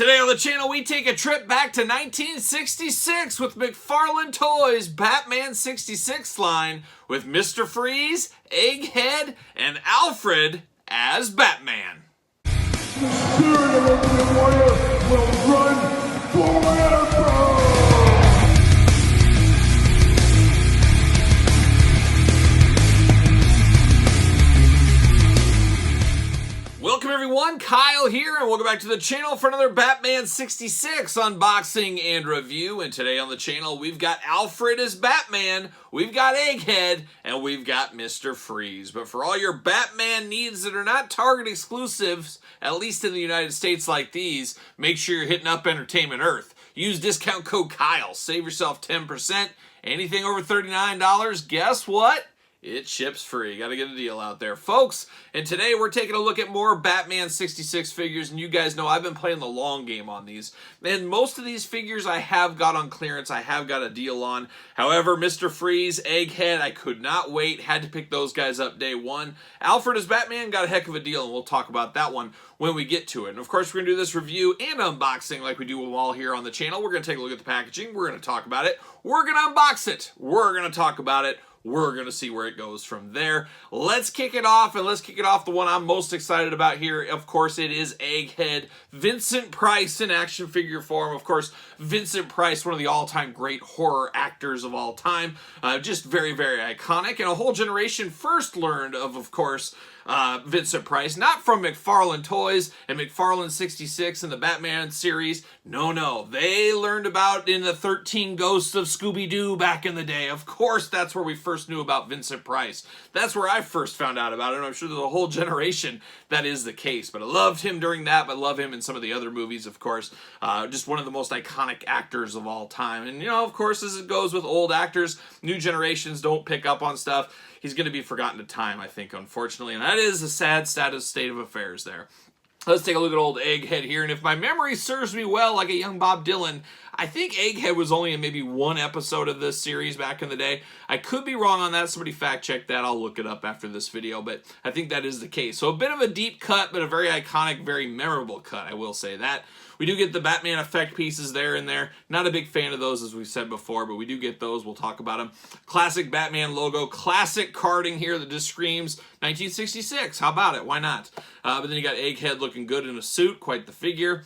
Today on the channel, we take a trip back to 1966 with McFarlane Toys' Batman 66 line with Mr. Freeze, Egghead, and Alfred as Batman. The spirit of the warrior will run forever! Welcome everyone, Kyle here, and welcome back to the channel for another Batman 66 unboxing and review. And today on the channel, we've got Alfred as Batman, we've got Egghead, and we've got Mr. Freeze. But for all your Batman needs that are not Target exclusives, at least in the United States like these, make sure you're hitting up Entertainment Earth. Use discount code Kyle, save yourself 10%. Anything over $39, guess what? It ships free. Got to get a deal out there, folks. And today we're taking a look at more Batman 66 figures. And you guys know I've been playing the long game on these. And most of these figures I have got on clearance. I have got a deal on. However, Mr. Freeze, Egghead, I could not wait. Had to pick those guys up day one. Alfred as Batman got a heck of a deal. And we'll talk about that one when we get to it. And of course, we're going to do this review and unboxing like we do them all here on the channel. We're going to take a look at the packaging. We're going to talk about it. We're going to unbox it. We're going to talk about it. We're going to see where it goes from there. Let's kick it off, and let's kick it off the one I'm most excited about here. Of course, it is Egghead. Vincent Price in action figure form. Of course, Vincent Price, one of the all-time great horror actors of all time. Just very, very iconic, and a whole generation first learned of course, Vincent Price, not from McFarlane Toys and McFarlane 66 and the Batman series. No. They learned about in the 13 Ghosts of Scooby-Doo back in the day. Of course, that's where we first knew about Vincent Price. That's where I first found out about it, and I'm sure there's a whole generation that is the case. But I loved him during that, but I love him in some of the other movies, of course. Just one of the most iconic actors of all time. And, you know, of course, as it goes with old actors, new generations don't pick up on stuff. He's going to be forgotten to time, I think, unfortunately. And that is a sad state of affairs there. Let's take a look at old Egghead here. And if my memory serves me well, like a young Bob Dylan, I think Egghead was only in maybe one episode of this series back in the day. I could be wrong on that. Somebody fact check that. I'll look it up after this video, but I think that is the case. So a bit of a deep cut, but a very iconic, very memorable cut, I will say that. We do get the Batman effect pieces there and there. Not a big fan of those, as we've said before, but we do get those. We'll talk about them. Classic Batman logo. Classic carding here that just screams 1966. How about it? Why not? But then you got Egghead looking good in a suit. Quite the figure.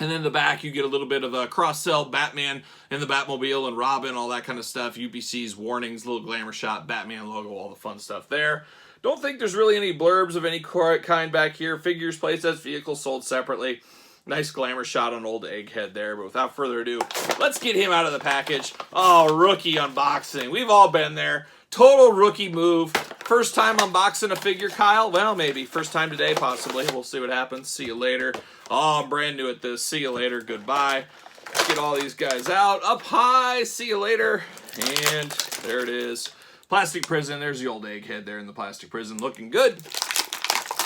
And then in the back, you get a little bit of a cross-sell Batman in the Batmobile and Robin, all that kind of stuff. UPC's warnings, little glamour shot, Batman logo, all the fun stuff there. Don't think there's really any blurbs of any kind back here. Figures placed as vehicles sold separately. Nice glamour shot on old Egghead there, but without further ado, let's get him out of the package. Oh, rookie unboxing. We've all been there. Total rookie move. First time unboxing a figure, Kyle? Well, maybe. First time today, possibly. We'll see what happens. See you later. Oh, I'm brand new at this. See you later. Goodbye. Let's get all these guys out. Up high. See you later. And there it is. Plastic prison. There's the old Egghead there in the plastic prison. Looking good.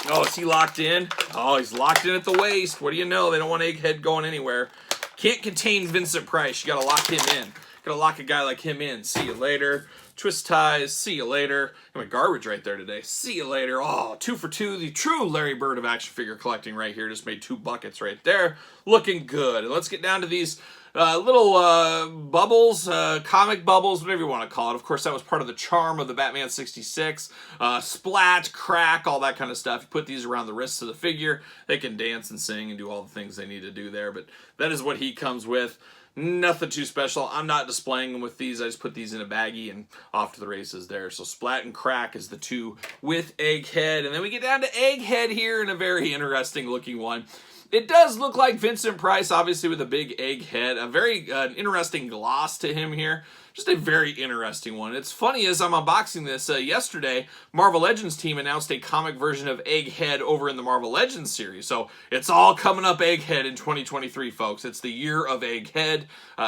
Oh, is he locked in? Oh, he's locked in at the waist. What do you know? They don't want Egghead going anywhere. Can't contain Vincent Price. You gotta lock him in. Gotta lock a guy like him in. See you later. Twist ties. See you later. Got my garbage right there today. See you later. Oh, 2 for 2. The true Larry Bird of action figure collecting right here. Just made 2 buckets right there. Looking good. And let's get down to these little bubbles, comic bubbles, whatever you want to call it. Of course, that was part of the charm of the Batman 66. Splat, crack, all that kind of stuff. You put these around the wrists of the figure. They can dance and sing and do all the things they need to do there. But that is what he comes with. Nothing too special. I'm not displaying them with these. I just put these in a baggie and off to the races there. So Splat and Crack is the 2 with Egghead. And then we get down to Egghead here in a very interesting looking one. It does look like Vincent Price, obviously with a big Egghead. A very interesting gloss to him here. Just a very interesting one. It's funny, as I'm unboxing this, yesterday, Marvel Legends team announced a comic version of Egghead over in the Marvel Legends series. So it's all coming up Egghead in 2023, folks. It's the year of Egghead.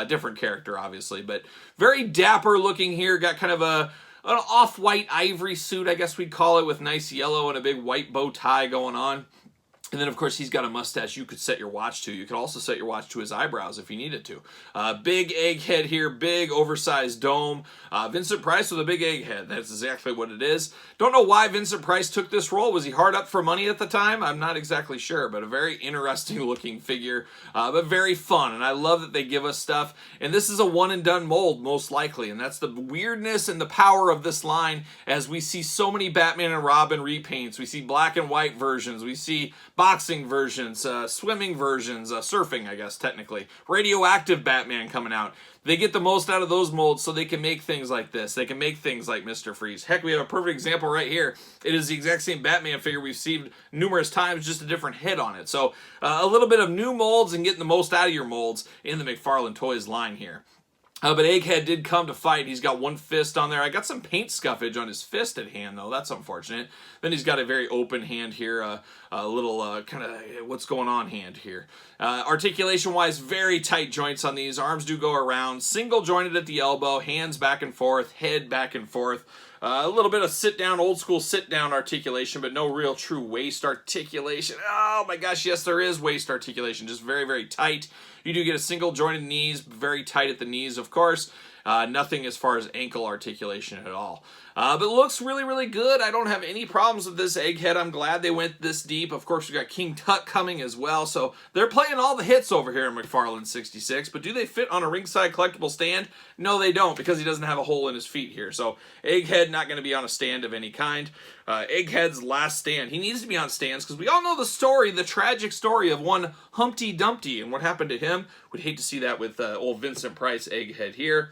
Different character, obviously, but very dapper looking here. Got kind of an off-white ivory suit, I guess we'd call it, with nice yellow and a big white bow tie going on. And then, of course, he's got a mustache you could set your watch to. You could also set your watch to his eyebrows if you needed to. Big egghead here, big oversized dome. Vincent Price with a big egghead. That's exactly what it is. Don't know why Vincent Price took this role. Was he hard up for money at the time? I'm not exactly sure, but a very interesting looking figure, but very fun. And I love that they give us stuff. And this is a one and done mold, most likely. And that's the weirdness and the power of this line, as we see so many Batman and Robin repaints. We see black and white versions. We see boxing versions, swimming versions, surfing, I guess, technically. Radioactive Batman coming out. They get the most out of those molds so they can make things like this. They can make things like Mr. Freeze. Heck, we have a perfect example right here. It is the exact same Batman figure we've seen numerous times, just a different head on it. So a little bit of new molds and getting the most out of your molds in the McFarlane Toys line here. But Egghead did come to fight. He's got one fist on there. I got some paint scuffage on his fist at hand, though. That's unfortunate. Then he's got a very open hand here, a little kind of what's going on hand here. Articulation-wise, very tight joints on these. Arms do go around. Single jointed at the elbow, hands back and forth, head back and forth. A little bit of sit-down, old-school sit-down articulation, but no real true waist articulation. Oh my gosh, yes, there is waist articulation, just very, very tight. You do get a single jointed knees, very tight at the knees, of course. Nothing as far as ankle articulation at all. But it looks really, really good. I don't have any problems with this Egghead. I'm glad they went this deep. Of course, we got King Tut coming as well. So they're playing all the hits over here in McFarlane 66. But do they fit on a ringside collectible stand? No, they don't, because he doesn't have a hole in his feet here. So Egghead not going to be on a stand of any kind. Egghead's last stand. He needs to be on stands because we all know the story, the tragic story of one Humpty Dumpty and what happened to him. We'd hate to see that with old Vincent Price Egghead here.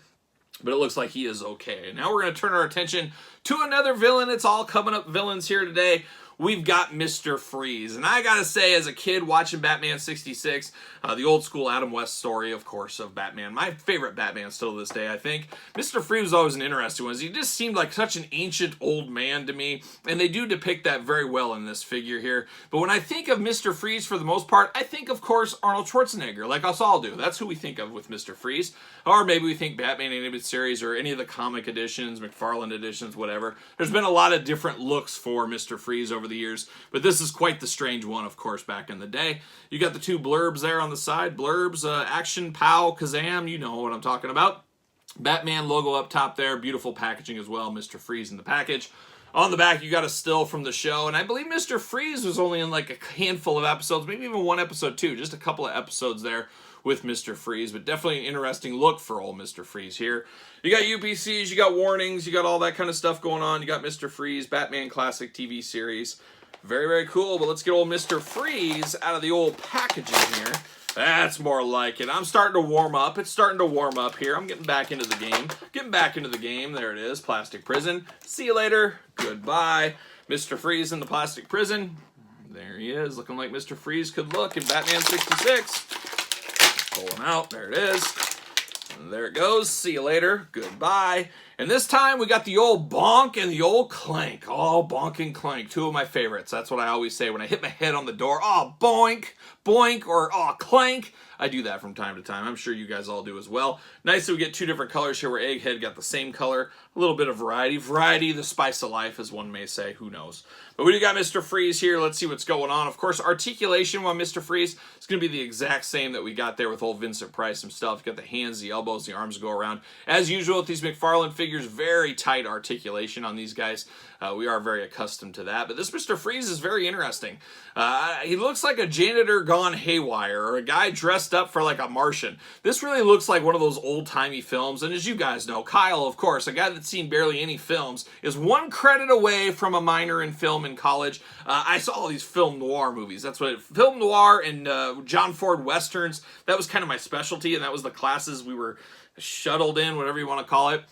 But it looks like he is okay. Now we're going to turn our attention to another villain. It's all coming up villains here today. We've got Mr. Freeze. And I gotta say, as a kid watching Batman 66, the old school Adam West story, of course, of Batman, my favorite Batman still to this day, I think, Mr. Freeze was always an interesting one. He just seemed like such an ancient old man to me, and they do depict that very well in this figure here. But when I think of Mr. Freeze, for the most part, I think, of course, Arnold Schwarzenegger, like us all do. That's who we think of with Mr. Freeze. Or maybe we think Batman Animated Series or any of the comic editions, McFarlane editions, whatever. There's been a lot of different looks for Mr. Freeze over the years, but this is quite the strange one, of course, back in the day. You got the two blurbs there on the side. Blurbs, action, pow, Kazam, you know what I'm talking about. Batman logo up top there, beautiful packaging as well, Mr. Freeze in the package. On the back, you got a still from the show, and I believe Mr. Freeze was only in like a handful of episodes, maybe even one episode too, just a couple of episodes there with Mr. Freeze, but definitely an interesting look for old Mr. Freeze here. You got UPCs, you got warnings, you got all that kind of stuff going on. You got Mr. Freeze, Batman Classic TV series. Very, very cool, but let's get old Mr. Freeze out of the old packaging here. That's more like it. I'm starting to warm up. It's starting to warm up here. I'm getting back into the game. Getting back into the game. There it is. Plastic prison. See you later. Goodbye. Mr. Freeze in the plastic prison. There he is. Looking like Mr. Freeze could look in Batman 66. Pull him out. There it is. And there it goes. See you later. Goodbye. And this time we got the old bonk and the old clank. Oh, bonk and clank. Two of my favorites. That's what I always say when I hit my head on the door. Oh, boink, boink, or oh, clank. I do that from time to time. I'm sure you guys all do as well. Nice that we get two different colors here where Egghead got the same color. A little bit of variety. Variety, the spice of life, as one may say. Who knows? But we do got Mr. Freeze here. Let's see what's going on. Of course, articulation on Mr. Freeze is going to be the exact same that we got there with old Vincent Price himself. You got the hands, the elbows, the arms go around. As usual with these McFarlane figures, very tight articulation on these guys. We are very accustomed to that. But this Mr. Freeze is very interesting. He looks like a janitor gone haywire or a guy dressed up for like a Martian. This really looks like one of those old-timey films. And as you guys know, Kyle, of course, a guy that's seen barely any films, is one credit away from a minor in film in college. I saw all these film noir movies. That's what film noir and John Ford westerns. That was kind of my specialty, and that was the classes we were shuttled in, whatever you want to call it.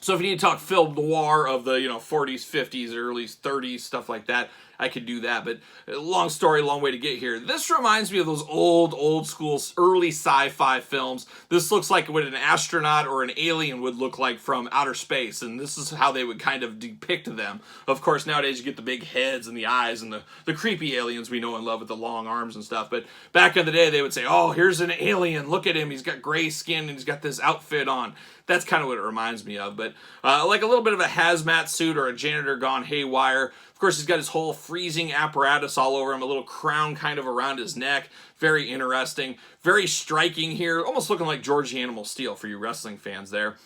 So if you need to talk film noir of the 40s, 50s, early 30s, stuff like that, I could do that. But long story, long way to get here. This reminds me of those old school, early sci-fi films. This looks like what an astronaut or an alien would look like from outer space. And this is how they would kind of depict them. Of course, nowadays you get the big heads and the eyes and the creepy aliens we know and love with the long arms and stuff. But back in the day, they would say, oh, here's an alien. Look at him. He's got gray skin and he's got this outfit on. That's kind of what it reminds me of. But like a little bit of a hazmat suit or a janitor gone haywire. Of course, he's got his whole freezing apparatus all over him, a little crown kind of around his neck. Very interesting, very striking here, almost looking like George the Animal Steel for you wrestling fans there.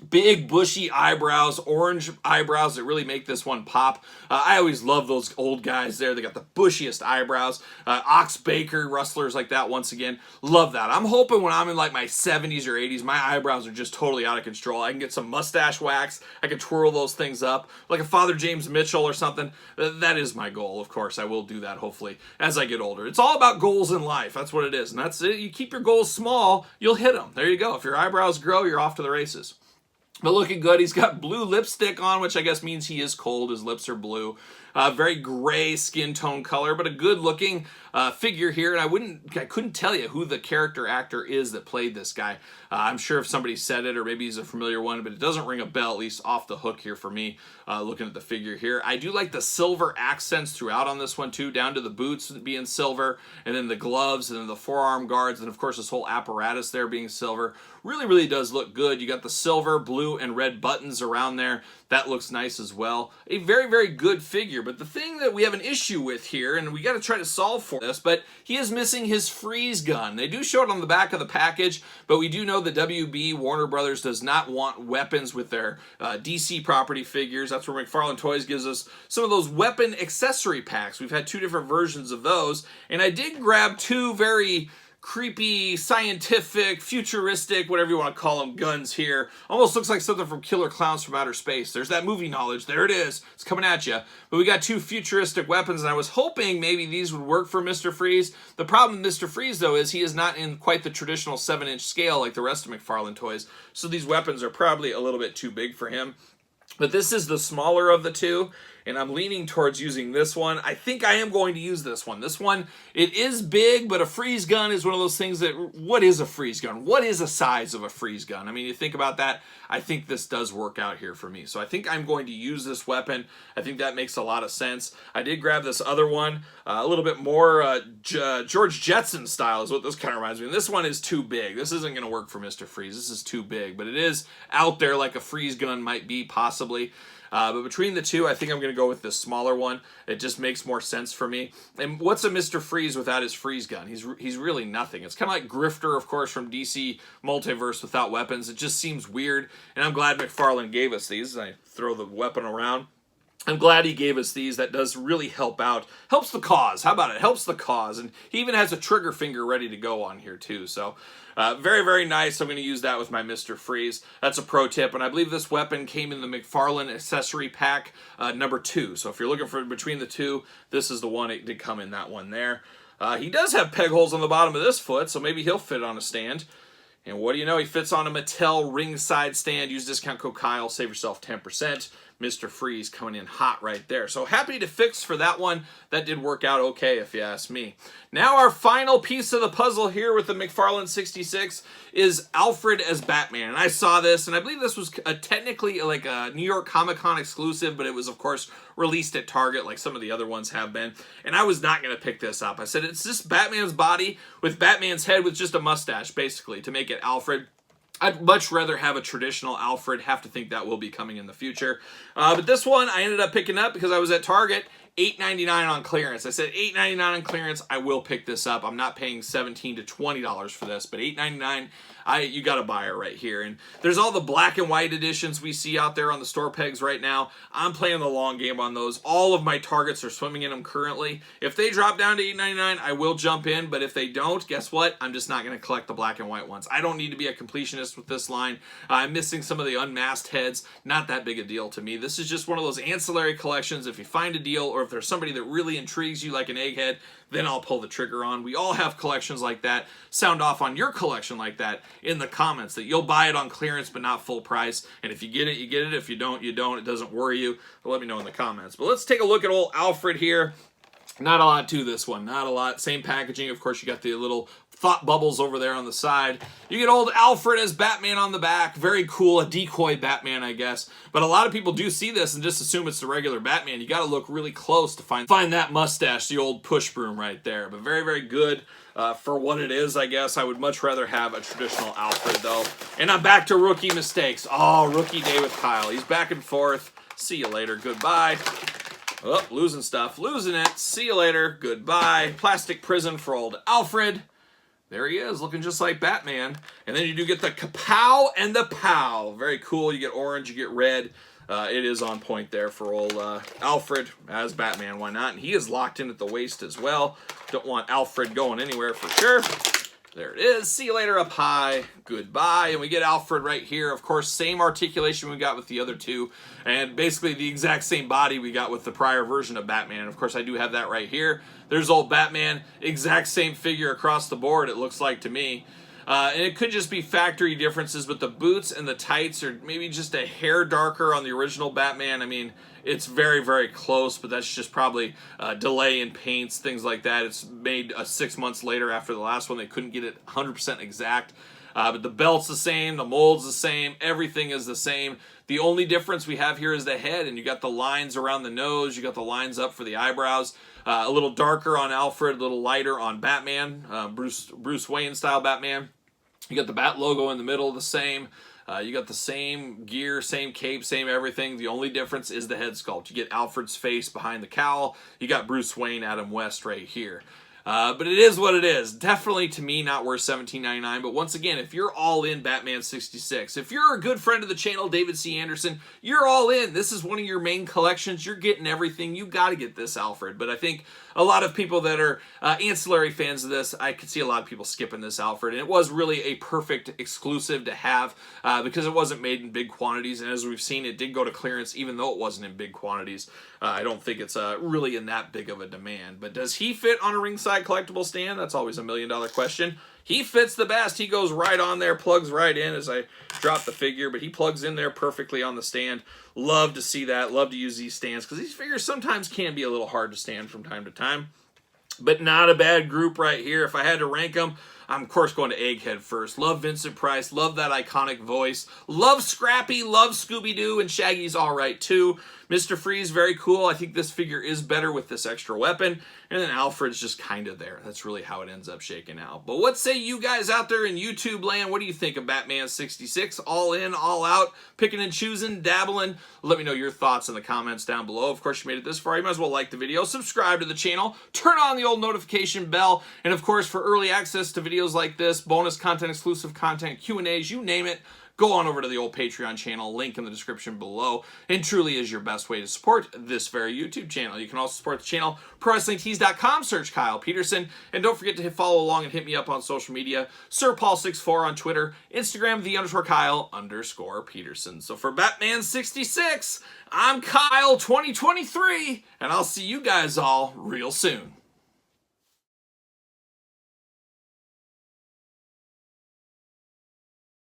Big bushy eyebrows, orange eyebrows that really make this one pop. I always love those old guys there. They got the bushiest eyebrows. Ox Baker, wrestlers like that, once again. Love that. I'm hoping when I'm in like my 70s or 80s, my eyebrows are just totally out of control. I can get some mustache wax. I can twirl those things up like a Father James Mitchell or something. That is my goal, of course. I will do that, hopefully, as I get older. It's all about goals in life. That's what it is. And that's it. You keep your goals small, you'll hit them. There you go. If your eyebrows grow, you're off to the races. But looking good. He's got blue lipstick on, which I guess means he is cold. His lips are blue. Very gray skin tone color, but a good looking figure here. And I couldn't tell you who the character actor is that played this guy. I'm sure if somebody said it, or maybe he's a familiar one, but it doesn't ring a bell, at least off the hook here for me, looking at the figure here. I do like the silver accents throughout on this one too, down to the boots being silver, and then the gloves, and then the forearm guards, and of course this whole apparatus there being silver. Really, really does look good. You got the silver, blue, and red buttons around there. That looks nice as well. A very, very good figure. But the thing that we have an issue with here, and we got to try to solve for this, but he is missing his freeze gun. They do show it on the back of the package, but we do know the WB, Warner Brothers, does not want weapons with their DC property figures. That's where McFarlane Toys gives us some of those weapon accessory packs. We've had two different versions of those, and I did grab two very creepy, scientific, futuristic, whatever you want to call them, guns here. Almost looks like something from Killer Clowns from Outer Space. There's that movie knowledge. There it is. It's coming at you. But we got two futuristic weapons, and I was hoping maybe these would work for Mr. Freeze. The problem with Mr. Freeze, though, is he is not in quite the traditional 7-inch scale like the rest of McFarlane Toys, so these weapons are probably a little bit too big for him. But this is the smaller of the two, and I'm leaning towards using this one. I think I am going to use this one. This one, it is big, but a freeze gun is one of those things that, what is a freeze gun? What is the size of a freeze gun? I mean, you think about that, I think this does work out here for me. So I think I'm going to use this weapon. I think that makes a lot of sense. I did grab this other one, a little bit more George Jetson style is what this kind of reminds me of. This one is too big. This isn't going to work for Mr. Freeze. This is too big, but it is out there like a freeze gun might be, possibly. But between the two, I think I'm going to go with this smaller one. It just makes more sense for me. And what's a Mr. Freeze without his freeze gun? He's really nothing. It's kind of like Grifter, of course, from DC Multiverse without weapons. It just seems weird, and I'm glad McFarlane gave us these. I throw the weapon around. I'm glad he gave us these. That does really help out. Helps the cause. How about it? Helps the cause. And he even has a trigger finger ready to go on here, too. So, very, very nice. I'm going to use that with my Mr. Freeze. That's a pro tip. And I believe this weapon came in the McFarlane accessory pack number 2. So if you're looking for between the two, this is the one. It did come in that one there. He does have peg holes on the bottom of this foot, so maybe he'll fit on a stand. And what do you know? He fits on a Mattel ringside stand. Use discount code Kyle. Save yourself 10%. Mr. Freeze coming in hot right there. So happy to fix for that one. That did work out okay, if you ask me. Now our final piece of the puzzle here with the McFarlane 66 is Alfred as Batman. And I saw this, and I believe this was technically like a New York Comic Con exclusive, but it was, of course, released at Target like some of the other ones have been. And I was not going to pick this up. I said, it's just Batman's body with Batman's head with just a mustache, basically, to make it Alfred. I'd much rather have a traditional Alfred. Have to think that will be coming in the future. But this one I ended up picking up because I was at Target. $8.99 on clearance. I said $8.99 on clearance. I will pick this up. I'm not paying $17 to $20 for this, but $8.99. You got to buy it right here. And there's all the black and white editions we see out there on the store pegs right now. I'm playing the long game on those. All of my Targets are swimming in them currently. If they drop down to $8.99, I will jump in. But if they don't, guess what? I'm just not going to collect the black and white ones. I don't need to be a completionist with this line. I'm missing some of the unmasked heads. Not that big a deal to me. This is just one of those ancillary collections. If you find a deal, or if there's somebody that really intrigues you like an Egghead, then I'll pull the trigger on. We all have collections like that. Sound off on your collection like that in the comments, that you'll buy it on clearance but not full price. And if you get it, you get it. If you don't, you don't. It doesn't worry you. But let me know in the comments. But let's take a look at old Alfred here. Not a lot to this one. Not a lot. Same packaging. Of course, you got the little thought bubbles over there on the side. You get old Alfred as Batman on the back. Very cool. A decoy Batman, I guess. But a lot of people do see this and just assume it's the regular Batman. You got to look really close to find that mustache, the old push broom right there. But very, very good for what it is, I guess. I would much rather have a traditional Alfred, though. And I'm back to rookie mistakes. Oh, rookie day with Kyle. He's back and forth. See you later. Goodbye. Oh, losing stuff. Losing it. See you later. Goodbye. Plastic prison for old Alfred. There he is, looking just like Batman. And then you do get the kapow and the pow. Very cool. You get orange, you get red. It is on point there for old Alfred as Batman. Why not? And he is locked in at the waist as well. Don't want Alfred going anywhere for sure. There it is. See you later up high. Goodbye. And we get Alfred right here. Of course, same articulation we got with the other two. And basically the exact same body we got with the prior version of Batman. And of course, I do have that right here. There's old Batman. Exact same figure across the board, it looks like to me. And it could just be factory differences, but the boots and the tights are maybe just a hair darker on the original Batman. I mean, it's very, very close, but that's just probably delay in paints, things like that. It's made 6 months later after the last one. They couldn't get it 100% exact. But the belt's the same, the mold's the same, everything is the same. The only difference we have here is the head, and you got the lines around the nose, you got the lines up for the eyebrows. A little darker on Alfred, a little lighter on Batman, Bruce Wayne style Batman. You got the Bat logo in the middle, the same. You got the same gear, same cape, same everything. The only difference is the head sculpt. You get Alfred's face behind the cowl. You got Bruce Wayne, Adam West right here. But it is what it is. Definitely, to me, not worth $17.99. But once again, if you're all in Batman 66, if you're a good friend of the channel, David C. Anderson, you're all in. This is one of your main collections. You're getting everything. You got to get this Alfred. But I think a lot of people that are ancillary fans of this, I could see a lot of people skipping this Alfred. And it was really a perfect exclusive to have because it wasn't made in big quantities. And as we've seen, it did go to clearance even though it wasn't in big quantities. I don't think it's really in that big of a demand. But does he fit on a ringside collectible stand? That's always a $1 million question. He fits the best. He goes right on there, plugs right in as I drop the figure, but he plugs in there perfectly on the stand. Love to see that. Love to use these stands because these figures sometimes can be a little hard to stand from time to time. But not a bad group right here. If I had to rank them, I'm, of course, going to Egghead first. Love Vincent Price. Love that iconic voice. Love Scrappy. Love Scooby-Doo. And Shaggy's all right, too. Mr. Freeze, very cool. I think this figure is better with this extra weapon. And then Alfred's just kind of there. That's really how it ends up shaking out. But what say you guys out there in YouTube land? What do you think of Batman 66? All in, all out, picking and choosing, dabbling? Let me know your thoughts in the comments down below. Of course, you made it this far. You might as well like the video, subscribe to the channel, turn on the old notification bell, and of course, for early access to videos like this, bonus content, exclusive content, Q&As, you name it, go on over to the old Patreon channel, link in the description below, and truly is your best way to support this very YouTube channel. You can also support the channel, ProWrestlingTees.com, search Kyle Peterson, and don't forget to follow along and hit me up on social media, SirPaul64 on Twitter, Instagram, _Kyle_Peterson. So for Batman 66, I'm Kyle 2023, and I'll see you guys all real soon.